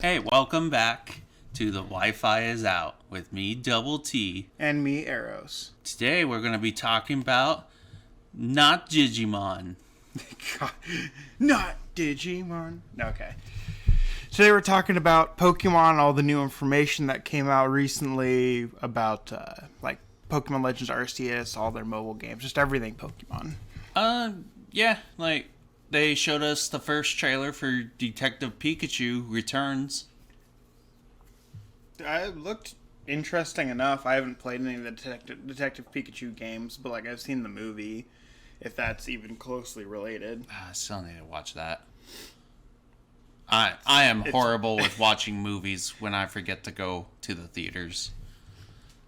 Hey, welcome back to the Wi-Fi is Out with me, Double T. And me, Arrows. Today we're going to be talking about not Digimon. God, not Digimon. Okay. Today we're talking about Pokemon, all the new information that came out recently about, Pokemon Legends Arceus, all their mobile games, just everything Pokemon. They showed us the first trailer for Detective Pikachu Returns. It looked interesting enough. I haven't played any of the Detective Pikachu games, but, I've seen the movie, if that's even closely related. I still need to watch that. I am horrible with watching movies when I forget to go to the theaters.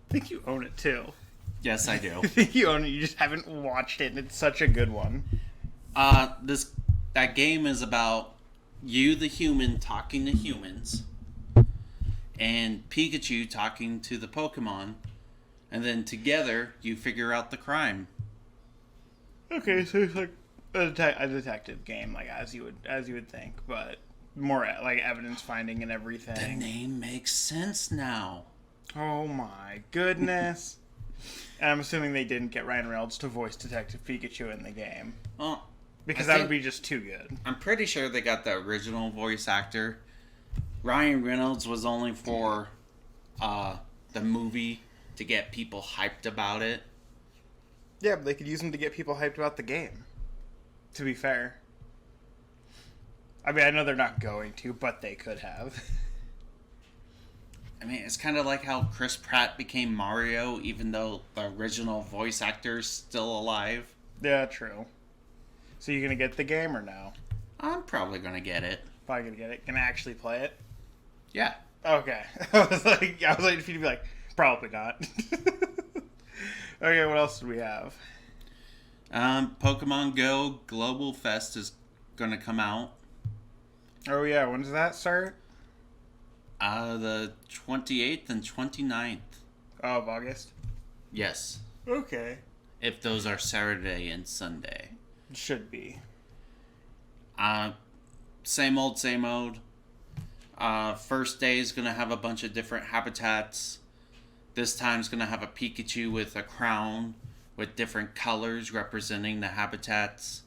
I think you own it, too. Yes, I do. I think you own it. You just haven't watched it, and it's such a good one. That game is about you, the human, talking to humans, and Pikachu talking to the Pokemon, and then together you figure out the crime. Okay, so it's like a detective game, as you would think, but more evidence finding and everything. The name makes sense now. Oh my goodness! And I'm assuming they didn't get Ryan Reynolds to voice Detective Pikachu in the game. Well, because that would be just too good. I'm pretty sure they got the original voice actor. Ryan Reynolds was only for the movie to get people hyped about it. Yeah, but they could use him to get people hyped about the game. To be fair. I mean, I know they're not going to, but they could have. I mean, it's kind of like how Chris Pratt became Mario, even though the original voice actor's still alive. Yeah, true. So you gonna get the game or no? I'm probably gonna get it. Probably gonna get it. Gonna actually play it? Yeah. Okay. I was waiting for you to be like, probably not. Okay, what else do we have? Pokemon Go Global Fest is gonna come out. Oh yeah, when does that start? The 28th and 29th. Oh, of August? Yes. Okay. If those are Saturday and Sunday. Should be. Same old, same old. First day is going to have a bunch of different habitats. This time's going to have a Pikachu with a crown with different colors representing the habitats.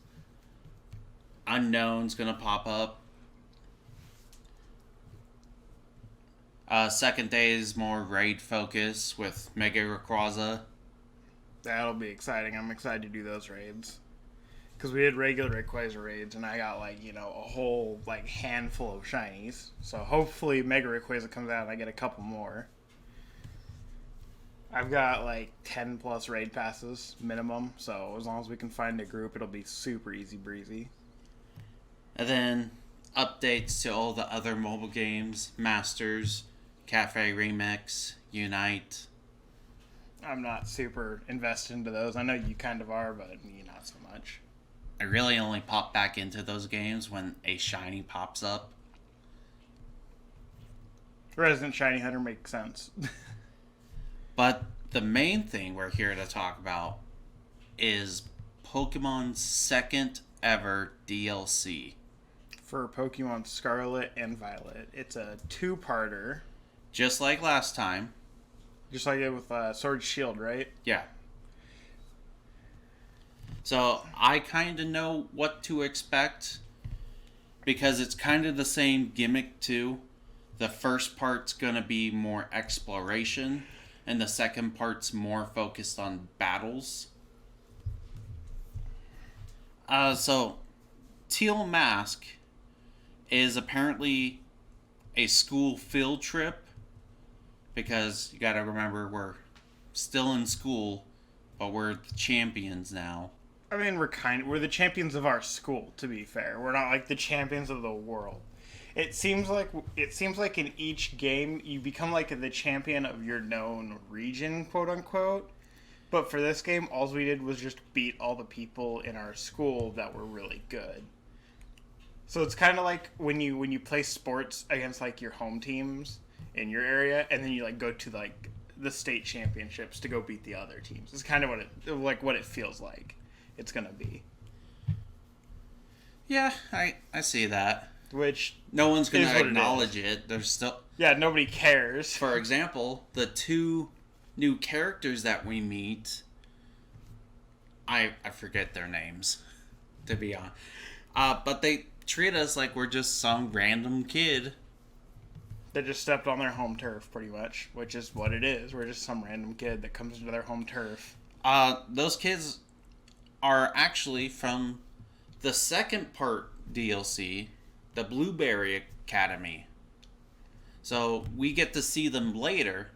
Unknown's going to pop up. Second day is more raid focus with Mega Rayquaza. That'll be exciting. I'm excited to do those raids. Because we had regular Rayquaza raids, and I got, a whole, handful of shinies. So hopefully Mega Rayquaza comes out and I get a couple more. I've got, 10 plus raid passes minimum. So as long as we can find a group, it'll be super easy breezy. And then updates to all the other mobile games. Masters, Cafe Remix, Unite. I'm not super invested into those. I know you kind of are, but me not so much. I really only pop back into those games when a shiny pops up. Resident Shiny Hunter makes sense. But the main thing we're here to talk about is Pokemon's second ever DLC. For Pokemon Scarlet and Violet. It's a two-parter. Just like last time. Just like it with Sword Shield, right? Yeah. So I kind of know what to expect because it's kind of the same gimmick too. The first part's going to be more exploration and the second part's more focused on battles. So Teal Mask is apparently a school field trip because you got to remember we're still in school, but we're the champions now. I mean, we're the champions of our school, to be fair. We're not the champions of the world. It seems like in each game you become the champion of your known region, quote unquote. But for this game, all we did was just beat all the people in our school that were really good. So it's kind of like when you play sports against your home teams in your area, and then you go to the state championships to go beat the other teams. It's kind of what it feels like it's gonna be. Yeah, I see that. which No one's going is to what it acknowledge it. There's still... yeah, nobody cares. For example, the 2 new characters that we meet, I forget their names, to be honest. But they treat us like we're just some random kid. They just stepped on their home turf, pretty much, which is what it is. We're just some random kid that comes into their home turf. Those kids are actually from the second part DLC, the Blueberry Academy. So we get to see them later,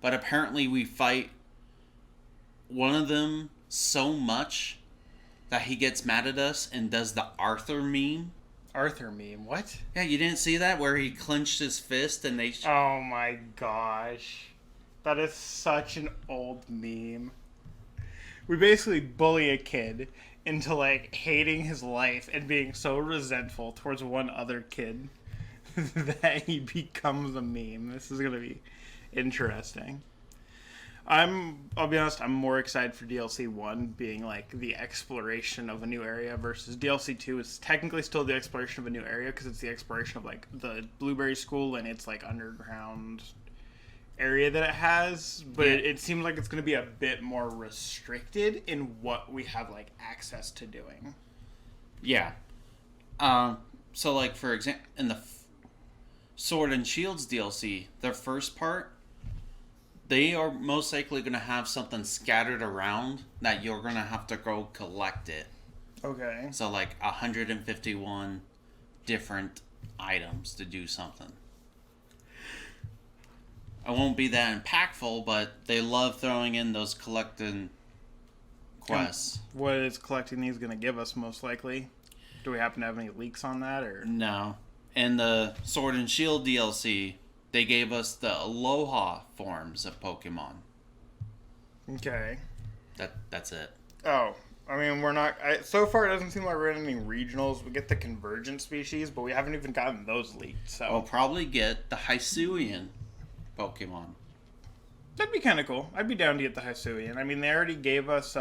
but apparently we fight one of them so much that he gets mad at us and does the Arthur meme. Arthur meme? What? Yeah, you didn't see that? Where he clenched his fist and they... Oh my gosh. That is such an old meme. We basically bully a kid into, like, hating his life and being so resentful towards one other kid that he becomes a meme. This is going to be interesting. I'll be honest, I'm more excited for DLC 1 being like the exploration of a new area versus DLC 2 is technically still the exploration of a new area because it's the exploration of like the Blueberry School and its like underground area that it has, but it seems like it's going to be a bit more restricted in what we have like access to doing. Yeah. So like for example, in the Sword and Shields DLC, their first part, they are most likely going to have something scattered around that you're going to have to go collect it. Okay. So like 151 different items to do something. It won't be that impactful, but they love throwing in those collecting quests. What is collecting these going to give us most likely? Do we happen to have any leaks on that? Or No. In the Sword and Shield DLC, they gave us the Aloha forms of Pokemon. Okay. That's it. Oh, I mean, we're not... so far, it doesn't seem like we're getting any regionals. We get the convergent species, but we haven't even gotten those leaked, so... We'll probably get the Hisuian Pokemon. That'd be kind of cool. I'd be down to get the Hisuian. I mean, they already gave us,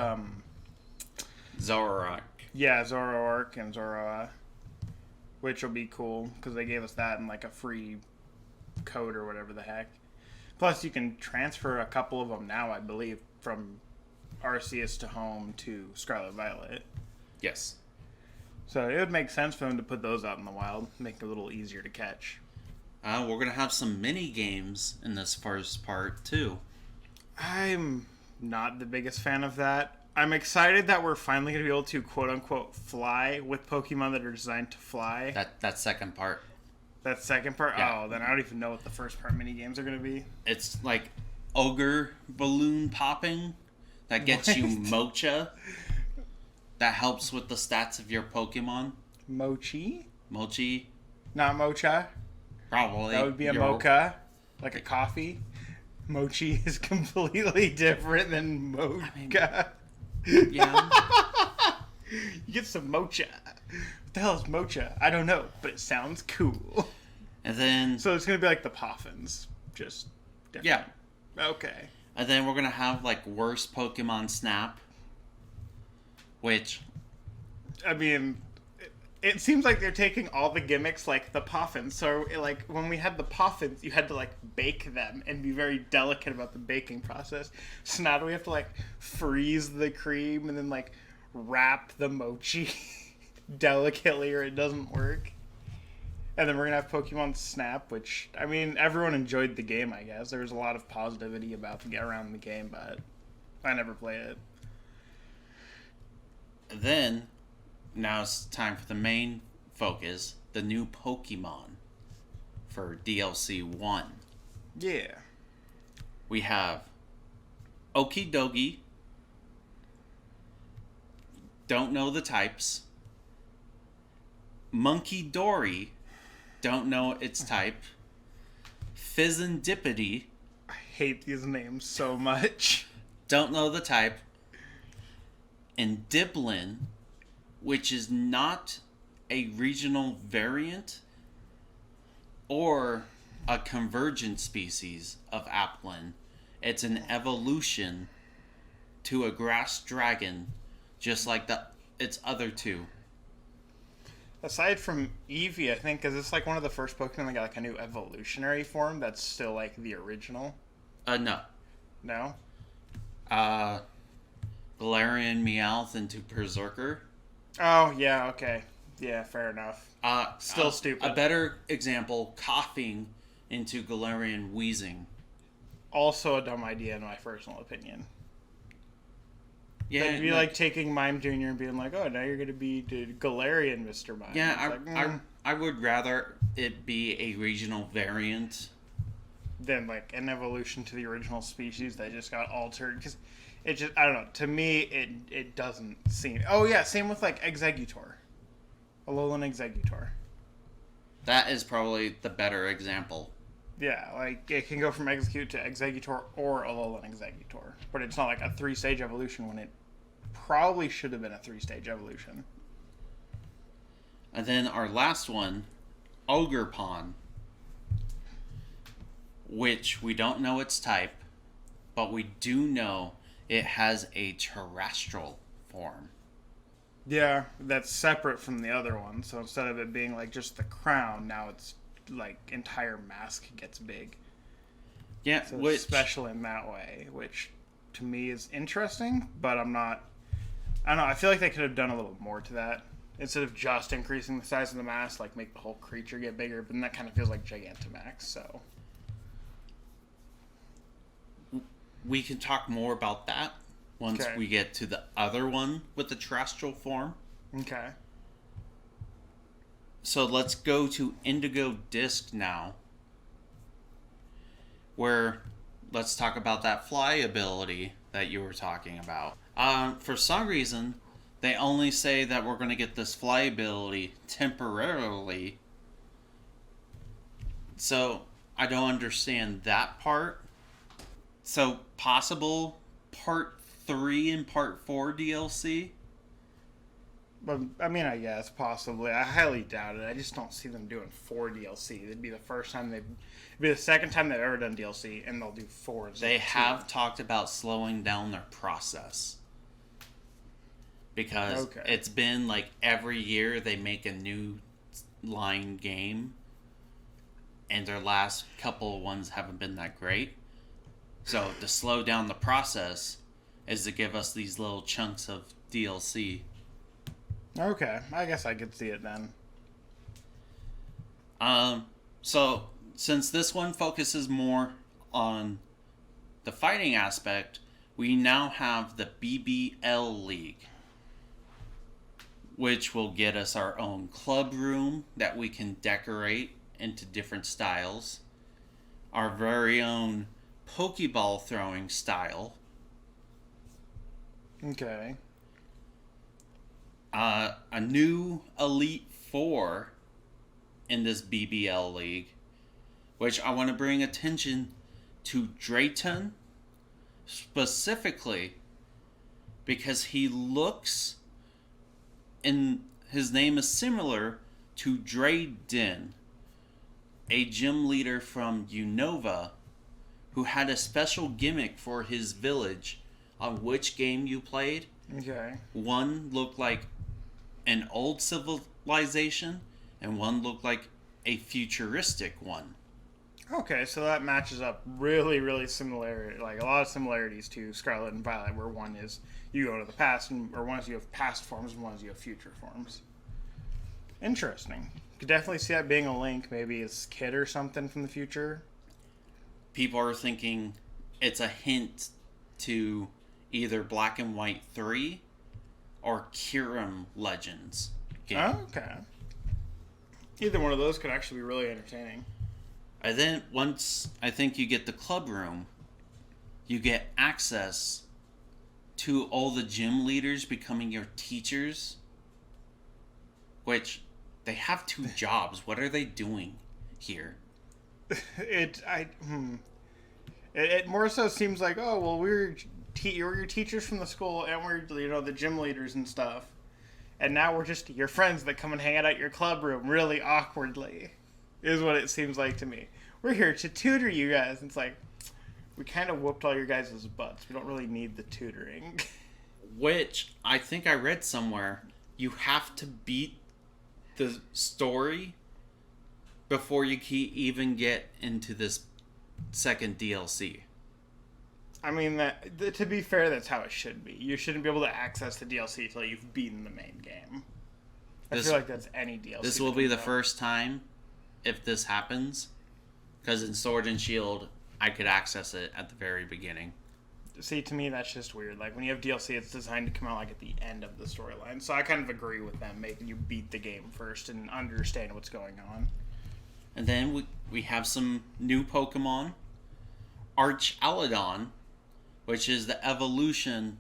Zoroark. Yeah, Zoroark and Zoroa, which will be cool, because they gave us that in, like, a free code or whatever the heck. Plus, you can transfer a couple of them now, I believe, from Arceus to Home to Scarlet Violet. Yes. So it would make sense for them to put those out in the wild, make it a little easier to catch. We're going to have some mini games in this first part, too. I'm not the biggest fan of that. I'm excited that we're finally going to be able to quote-unquote fly with Pokemon that are designed to fly. That second part. That second part? Yeah. Oh, then I don't even know what the first part mini games are going to be. It's like ogre balloon popping that gets you Mocha. That helps with the stats of your Pokemon. Mochi? Mochi. Not Mocha? Probably. That would be a mocha. Like a coffee. Mochi is completely different than mocha. Yeah. You get some mocha. What the hell is mocha? I don't know, but it sounds cool. And then... So it's going to be like the Poffins. Just different. Yeah. Okay. And then we're going to have, like, worst Pokemon Snap. Which... I mean... It seems like they're taking all the gimmicks like the Poffins. So, like, when we had the Poffins, you had to, like, bake them and be very delicate about the baking process. So now do we have to, like, freeze the cream and then, like, wrap the mochi delicately or it doesn't work? And then we're going to have Pokemon Snap, which, I mean, everyone enjoyed the game, I guess. There was a lot of positivity about around the game, but I never played it. Then... Now it's time for the main focus, the new Pokemon for DLC 1. Yeah. We have Okidogi. Don't know the types. Monkey Dory. Don't know its type. Fizzendipity. I hate these names so much. Don't know the type. And Diblin, which is not a regional variant or a convergent species of Applin. It's an evolution to a grass dragon, just like its other two. Aside from Eevee, I think, is this like one of the first Pokemon that got like a new evolutionary form that's still like the original? No. No? Uh, Galarian Meowth into Berserker. Oh, yeah, okay. Yeah, fair enough. Still stupid. A better example, coughing into Galarian Wheezing. Also a dumb idea in my personal opinion. Yeah, It'd be like taking Mime Jr. and being like, oh, now you're going to be the Galarian Mr. Mime. Yeah, like, I would rather it be a regional variant than like an evolution to the original species that just got altered. Because it just, I don't know, to me, it doesn't seem. Oh, yeah, same with like Exeggutor. Alolan Exeggutor. That is probably the better example. Yeah, like it can go from Execute to Exeggutor or Alolan Exeggutor. But it's not like a 3-stage evolution when it probably should have been a 3-stage evolution. And then our last one, Ogerpon, which we don't know its type, but we do know it has a terrestrial form. Yeah, that's separate from the other one. So instead of it being like just the crown, now it's like entire mask gets big. Yeah, so it's special in that way, which to me is interesting, but I don't know. I feel like they could have done a little more to that instead of just increasing the size of the mask, like make the whole creature get bigger. But then that kind of feels like Gigantamax. So we can talk more about that once we get to the other one with the terrestrial form. Okay. So let's go to Indigo Disc now, where let's talk about that fly ability that you were talking about. For some reason, they only say that we're going to get this fly ability temporarily. So I don't understand that part. So possible part 3 and part 4 DLC? But I mean, I guess possibly. I highly doubt it. I just don't see them doing 4 DLC. It'd be the first time it'd be the second time they've ever done DLC, and they'll do 4. They have talked about slowing down their process because it's been like every year they make a new line game, and their last couple of ones haven't been that great. So to slow down the process is to give us these little chunks of DLC. Okay, I guess I could see it then. So since this one focuses more on the fighting aspect, we now have the BBL League, which will get us our own club room that we can decorate into different styles, our very own Pokeball throwing style. Okay. A new Elite Four in this BBL League, which I want to bring attention to Drayton specifically because he looks, and his name is similar to Drayden, a gym leader from Unova who had a special gimmick for his village on which game you played. Okay. One looked like an old civilization, and one looked like a futuristic one. Okay, so that matches up really similar, like a lot of similarities to Scarlet and Violet, where one is you go to the past, or one is you have past forms, and one is you have future forms. Interesting. Could definitely see that being a link, maybe his kid or something from the future. People are thinking it's a hint to either Black and White 3 or Kyurem Legends game. Oh, okay. Either one of those could actually be really entertaining. And then once I think you get the club room, you get access to all the gym leaders becoming your teachers, which they have 2 jobs. What are they doing here? It more so seems like, oh well, we're your teachers from the school, and we're the gym leaders and stuff, and now we're just your friends that come and hang out at your club room really awkwardly, is what it seems like to me. We're here to tutor you guys. It's like we kind of whooped all your guys' butts. We don't really need the tutoring. Which I think I read somewhere, you have to beat the story before you even get into this second DLC. I mean, to be fair, that's how it should be. You shouldn't be able to access the DLC until you've beaten the main game. I feel like that's any DLC. This will be the first time if this happens, because in Sword and Shield, I could access it at the very beginning. See, to me, that's just weird. Like, when you have DLC, it's designed to come out, like, at the end of the storyline. So I kind of agree with them, making you beat the game first and understand what's going on. And then we have some new Pokemon. Archaladon, which is the evolution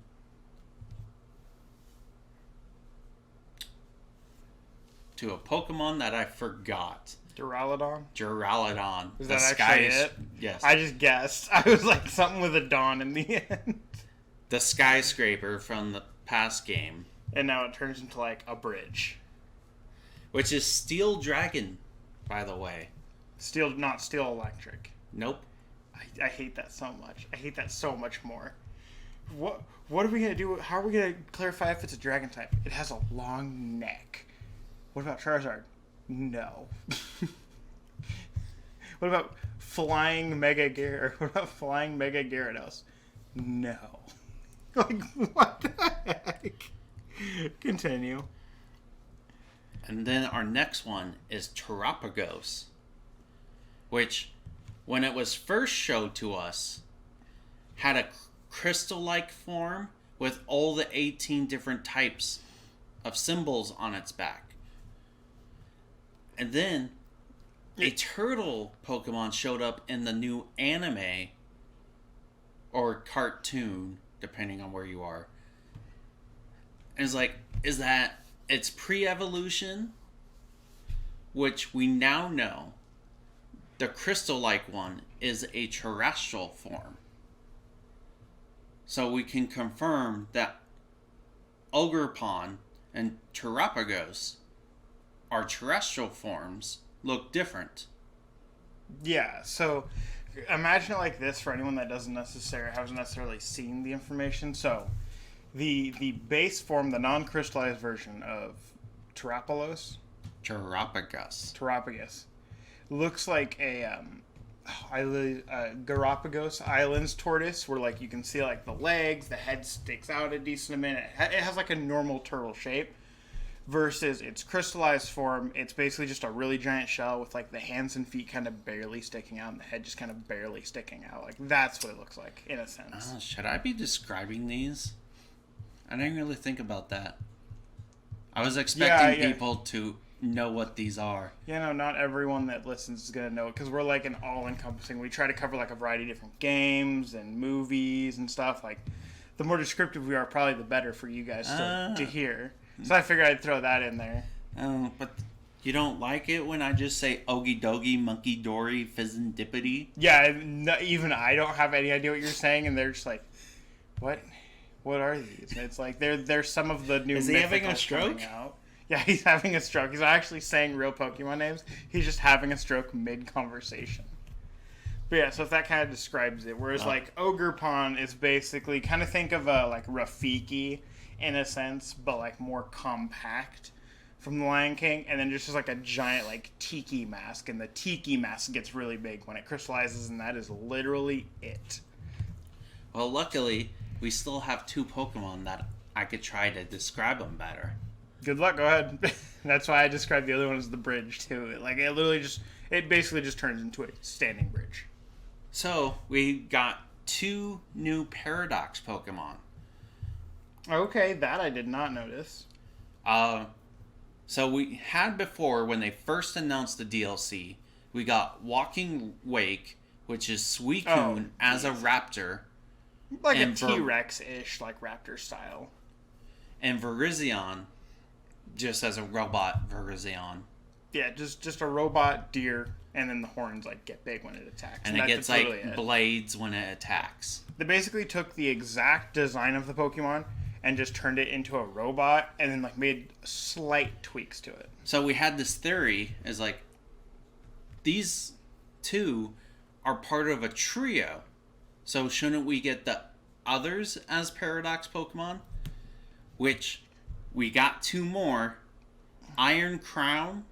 to a Pokemon that I forgot. Duraludon. Is that actually it? Yes. I just guessed. I was like, something with a dawn in the end. The skyscraper from the past game. And now it turns into, like, a bridge. Which is Steel Dragon, by the way. Not Steel Electric. Nope. I hate that so much. I hate that so much more. What are we going to do? How are we going to clarify if it's a dragon type? It has a long neck. What about Charizard? No. What about flying Mega Gyarados? No. Like, what the heck? Continue. And then our next one is Terapagos, which, when it was first showed to us, had a crystal-like form with all the 18 different types of symbols on its back. And then a turtle Pokemon showed up in the new anime or cartoon, depending on where you are. And it's like, is that its pre-evolution, which we now know the crystal-like one is a terrestrial form. So we can confirm that Ogerpon and Terapagos are terrestrial forms, look different. Yeah, so imagine it like this for anyone that hasn't necessarily seen the information. So the base form, the non-crystallized version of Terapagos, looks like a Galapagos Islands tortoise, where like you can see like the legs, the head sticks out a decent amount. It has like a normal turtle shape. Versus its crystallized form, it's basically just a really giant shell with like the hands and feet kind of barely sticking out and the head just kind of barely sticking out. Like, that's what it looks like in a sense. Should I be describing these? I didn't really think about that. I was expecting people to know what these are. Yeah, no, not everyone that listens is going to know it, because we're like an all-encompassing. We try to cover like a variety of different games and movies and stuff. Like, the more descriptive we are, probably the better for you guys to hear. So I figured I'd throw that in there. Oh, but you don't like it when I just say Ogie Dogie, Monkey Dory, Fizzin' Yeah, even I don't have any idea what you're saying, and they're just like, what? What are these? And it's like, they're some of the new Is he having a stroke? Out. Yeah, he's having a stroke. He's not actually saying real Pokemon names. He's just having a stroke mid-conversation. But yeah, so if that kind of describes it. Whereas like Ogerpon is basically, kind of think of like Rafiki in a sense, but like more compact from the Lion King, and then just like a giant like tiki mask, and the tiki mask gets really big when it crystallizes, and that is literally it. Well, luckily, we still have two Pokemon that I could try to describe them better. Good luck, go ahead. That's why I described the other one as the bridge too. It basically just turns into a standing bridge. So, we got two new Paradox Pokemon. Okay, that I did not notice. So we had before, when they first announced the DLC, we got Walking Wake, which is Suicune as a raptor. Like a T-Rex-ish, like raptor style. And Virizion, just as a robot Virizion. Yeah, just a robot deer, and then the horns like get big when it attacks. And it gets like blades when it attacks. They basically took the exact design of the Pokemon and just turned it into a robot, and then like made slight tweaks to it. So we had this theory, is like, these two are part of a trio. So shouldn't we get the others as Paradox Pokemon? Which we got two more, Iron Crown,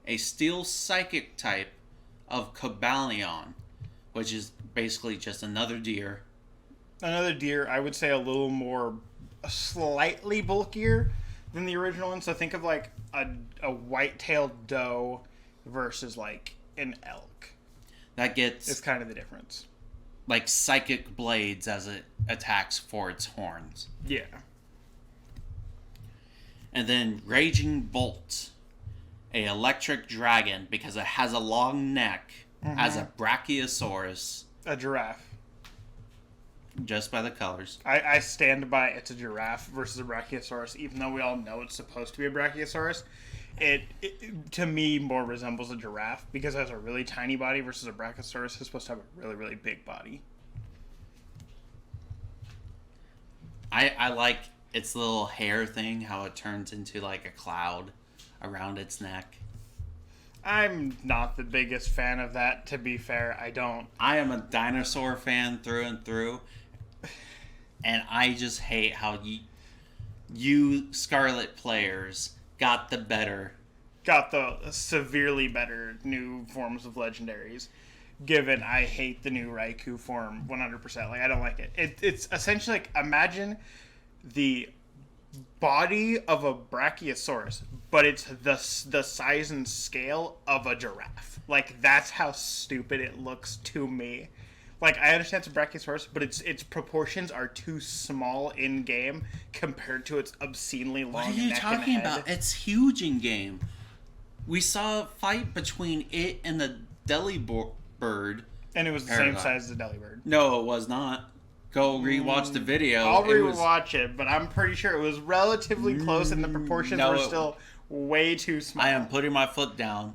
a Steel Psychic type of Cobalion, which is basically just another deer. Another deer, I would say a little more, slightly bulkier than the original one. So think of like a white-tailed doe versus like an elk. That gets It's kind of the difference. like psychic blades as it attacks for its horns. Yeah. And then Raging Bolt, a electric dragon because it has a long neck as a Brachiosaurus. A giraffe. Just by the colors. I stand by it's a giraffe versus a Brachiosaurus, even though we all know it's supposed to be a Brachiosaurus. It to me more resembles a giraffe because it has a really tiny body versus a Brachiosaurus who's supposed to have a really, really big body. I like its little hair thing, how it turns into like a cloud around its neck. I'm not the biggest fan of that, to be fair. I am a dinosaur fan through and through. And I just hate how you Scarlet players got the severely better new forms of legendaries. Given I hate the new Raikou form 100%. Like, I don't like it. It's essentially like, imagine the body of a Brachiosaurus, but it's the size and scale of a giraffe. Like, that's how stupid it looks to me. Like, I understand it's a Brachiosaurus, but its proportions are too small in game compared to its obscenely long neck and head. What are you talking about? It's huge in game. We saw a fight between it and the Delibird. And it was the same size as the Delibird. No, it was not. Go rewatch the video. I'll rewatch it, but I'm pretty sure it was relatively close and the proportions were still way too small. I am putting my foot down.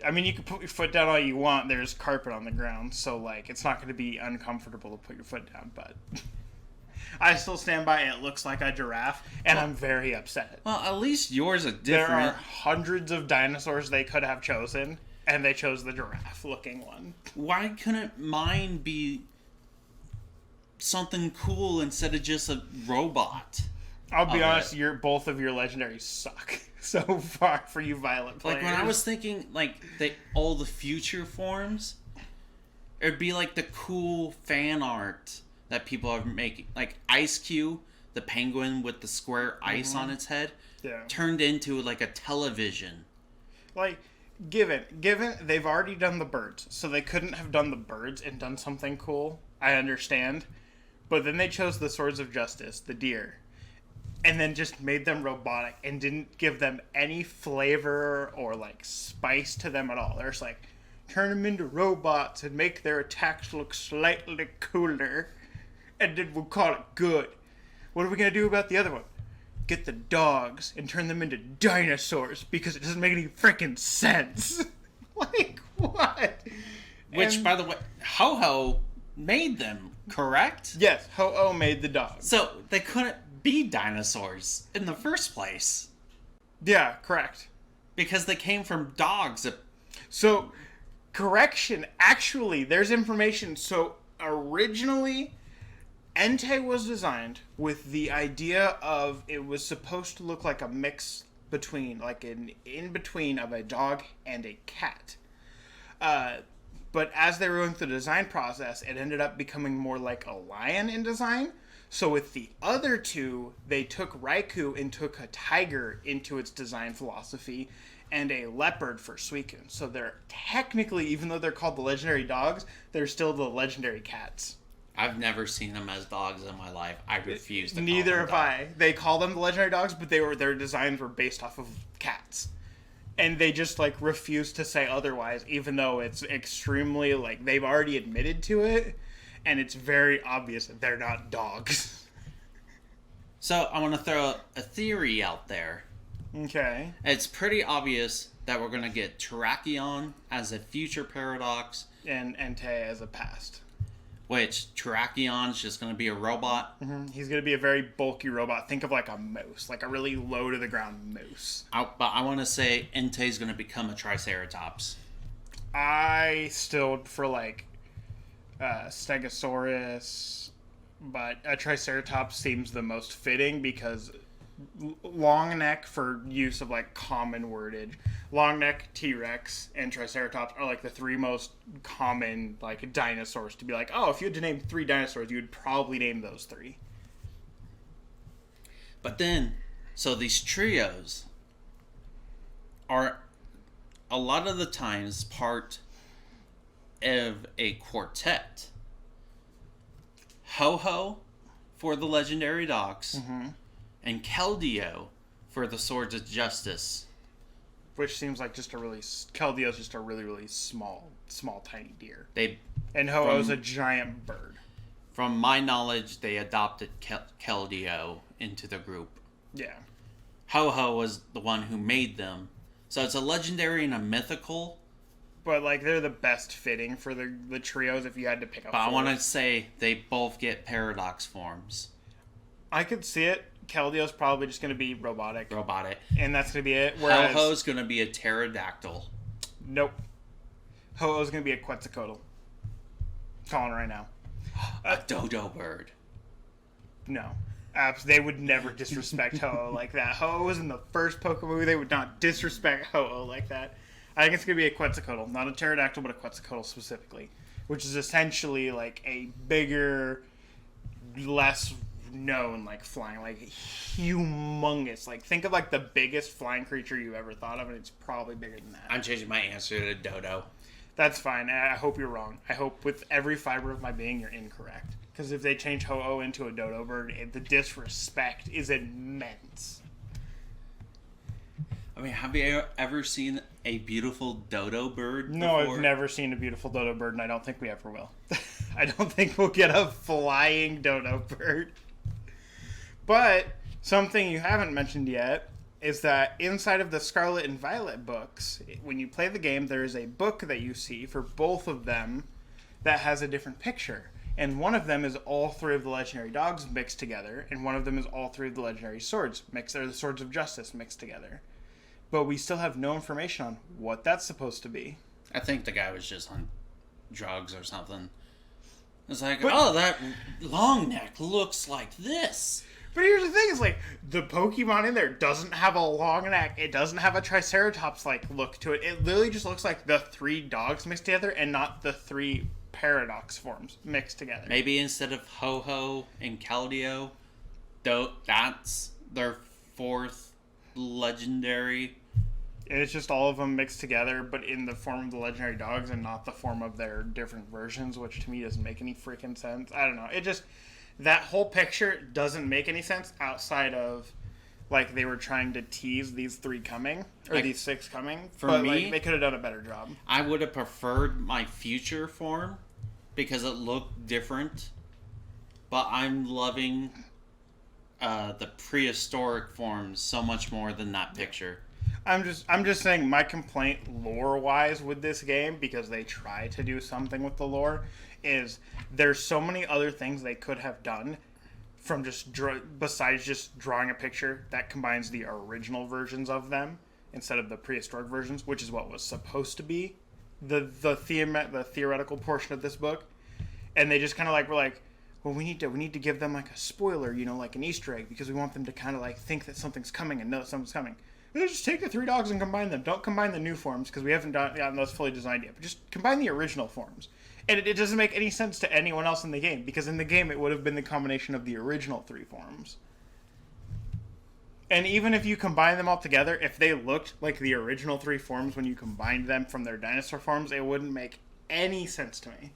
I mean, you can put your foot down all you want. There's carpet on the ground, so like it's not going to be uncomfortable to put your foot down. But I still stand by it. Looks like a giraffe, and I'm very upset. Well, at least yours are different. There are hundreds of dinosaurs they could have chosen, and they chose the giraffe-looking one. Why couldn't mine be something cool instead of just a robot? I'll be honest, both of your legendaries suck so far for you Violet players. Like, when I was thinking, like, all the future forms, it'd be like the cool fan art that people are making. Like, Ice Cube, the penguin with the square ice on its head, turned into, like, a television. Like, given they've already done the birds, so they couldn't have done the birds and done something cool. I understand. But then they chose the Swords of Justice, the deer, and then just made them robotic and didn't give them any flavor or like spice to them at all. They're just like, turn them into robots and make their attacks look slightly cooler, and then we'll call it good. What are we gonna do about the other one? Get the dogs and turn them into dinosaurs because it doesn't make any freaking sense. Like, what? Which, by the way, Ho-Ho made them, correct? Yes, Ho-Oh made the dogs. So they couldn't be dinosaurs in the first place. Yeah, correct. Because they came from dogs. So, correction, actually, there's information. So, originally, Entei was designed with the idea of it was supposed to look like a mix between, like an in-between of a dog and a cat. But as they were going through the design process, it ended up becoming more like a lion in design. So with the other two, they took Raikou and took a tiger into its design philosophy and a leopard for Suicune. So they're technically, even though they're called the legendary dogs, they're still the legendary cats. I've never seen them as dogs in my life. I refuse to call Neither them have dogs. I. They call them the legendary dogs, but their designs were based off of cats. And they just, like, refuse to say otherwise, even though it's extremely, like, they've already admitted to it, and it's very obvious that they're not dogs. So, I want to throw a theory out there. Okay. It's pretty obvious that we're going to get Terrakion as a future Paradox. And Entei as a past. Which, Terrakion's just going to be a robot. Mm-hmm. He's going to be a very bulky robot. Think of like a moose. Like a really low-to-the-ground moose. But I want to say Entei's going to become a Triceratops. I still for like Stegosaurus, but a Triceratops seems the most fitting because long neck for use of like common wordage. Long neck, T-Rex, and Triceratops are like the three most common like dinosaurs to be like, oh, if you had to name 3 dinosaurs, you would probably name those 3. But then, so these trios are a lot of the times part of a quartet. Ho-Ho for the legendary dogs, and Keldeo for the Swords of Justice. Which seems like Keldeo's just a really, really small, tiny deer. And Ho-Oh's a giant bird. From my knowledge, they adopted Keldeo into the group. Yeah. Ho-Ho was the one who made them. So it's a legendary and a mythical. But, like, they're the best fitting for the trios if you had to pick up. But I want to say they both get paradox forms. I could see it. Keldeo's probably just going to be robotic. And that's going to be it. Whereas Ho-Ho's going to be a pterodactyl. Nope. Ho-Oh's going to be a Quetzalcoatl. Calling right now. A dodo bird. No. They would never disrespect Ho-Oh like that. Ho-Oh was in the first Pokemon movie. They would not disrespect Ho-Oh like that. I think it's going to be a Quetzalcoatl. Not a pterodactyl, but a Quetzalcoatl specifically. Which is essentially like a bigger, less known, like flying, like humongous. Like think of like the biggest flying creature you ever thought of, and it's probably bigger than that. I'm changing my answer to dodo. That's fine. I hope you're wrong. I hope with every fiber of my being you're incorrect. Because if they change Ho-Oh into a dodo bird, the disrespect is immense. I mean, have you ever seen a beautiful dodo bird No, before? I've never seen a beautiful dodo bird, and I don't think we ever will. I don't think we'll get a flying dodo bird. But something you haven't mentioned yet is that inside of the Scarlet and Violet books, when you play the game, there is a book that you see for both of them that has a different picture. And one of them is all 3 of the legendary dogs mixed together, and one of them is all 3 of the legendary swords mixed, or the Swords of Justice mixed together. But we still have no information on what that's supposed to be. I think the guy was just on drugs or something. It's like, oh, that long neck looks like this. But here's the thing, is like, the Pokemon in there doesn't have a long neck. It doesn't have a Triceratops-like look to it. It literally just looks like the 3 dogs mixed together and not the 3 paradox forms mixed together. Maybe instead of Ho-Ho and Keldeo, that's their 4th legendary. And it's just all of them mixed together, but in the form of the legendary dogs and not the form of their different versions, which to me doesn't make any freaking sense. I don't know. It just... That whole picture doesn't make any sense outside of, like, they were trying to tease these 3 coming, or these 6 coming. For me, like, they could have done a better job. I would have preferred my future form because it looked different. But I'm loving the prehistoric forms so much more than that picture. I'm just saying my complaint lore-wise with this game, because they try to do something with the lore, is there's so many other things they could have done from just besides just drawing a picture that combines the original versions of them instead of the prehistoric versions, which is what was supposed to be the theoretical portion of this book. And they just kind of like were like, well, we need to give them like a spoiler, you know, like an Easter egg, because we want them to kind of like think that something's coming and know that something's coming. Just take the 3 dogs and combine them. Don't combine the new forms, because we haven't gotten those fully designed yet. But just combine the original forms. And it doesn't make any sense to anyone else in the game, because in the game it would have been the combination of the original 3 forms. And even if you combine them all together, if they looked like the original 3 forms when you combined them from their dinosaur forms, it wouldn't make any sense to me.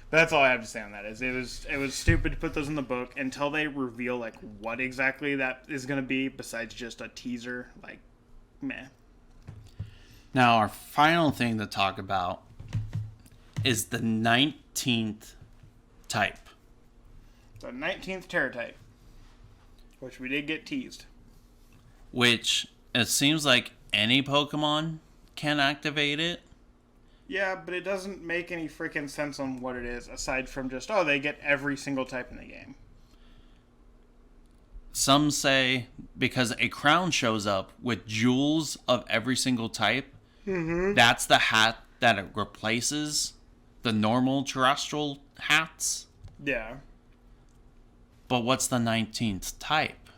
But that's all I have to say on that. Is it was stupid to put those in the book until they reveal like what exactly that is going to be, besides just a teaser. Like, meh. Now, our final thing to talk about is the 19th type. The 19th Terra type, which we did get teased. Which, it seems like any Pokemon can activate it. Yeah, but it doesn't make any freaking sense on what it is, aside from just, oh, they get every single type in the game. Some say because a crown shows up with jewels of every single type, that's the hat that it replaces the normal terrestrial hats. Yeah. But what's the 19th type?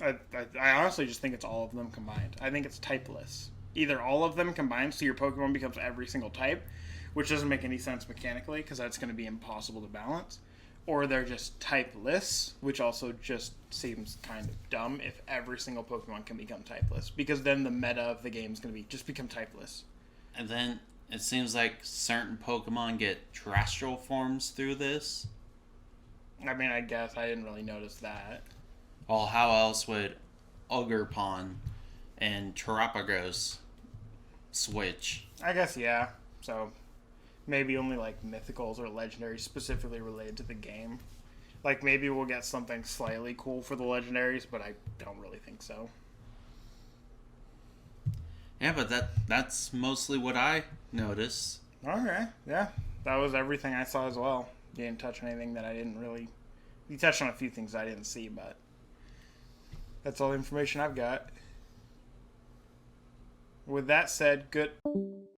I honestly just think it's all of them combined. I think it's typeless. Either all of them combined, so your Pokemon becomes every single type, which doesn't make any sense mechanically because that's going to be impossible to balance, or they're just typeless, which also just seems kind of dumb if every single Pokemon can become typeless, because then the meta of the game is going to be just become typeless. And then it seems like certain Pokemon get terrestrial forms through this. I mean, I guess I didn't really notice that. Well, how else would Ogerpon and Terapagos switch? I guess, yeah. So maybe only like mythicals or legendaries specifically related to the game. Like maybe we'll get something slightly cool for the legendaries, but I don't really think so. Yeah, but that's mostly what I noticed. Okay, yeah. That was everything I saw as well. You didn't touch on anything that I didn't really. You touched on a few things I didn't see, but that's all the information I've got. With that said, good.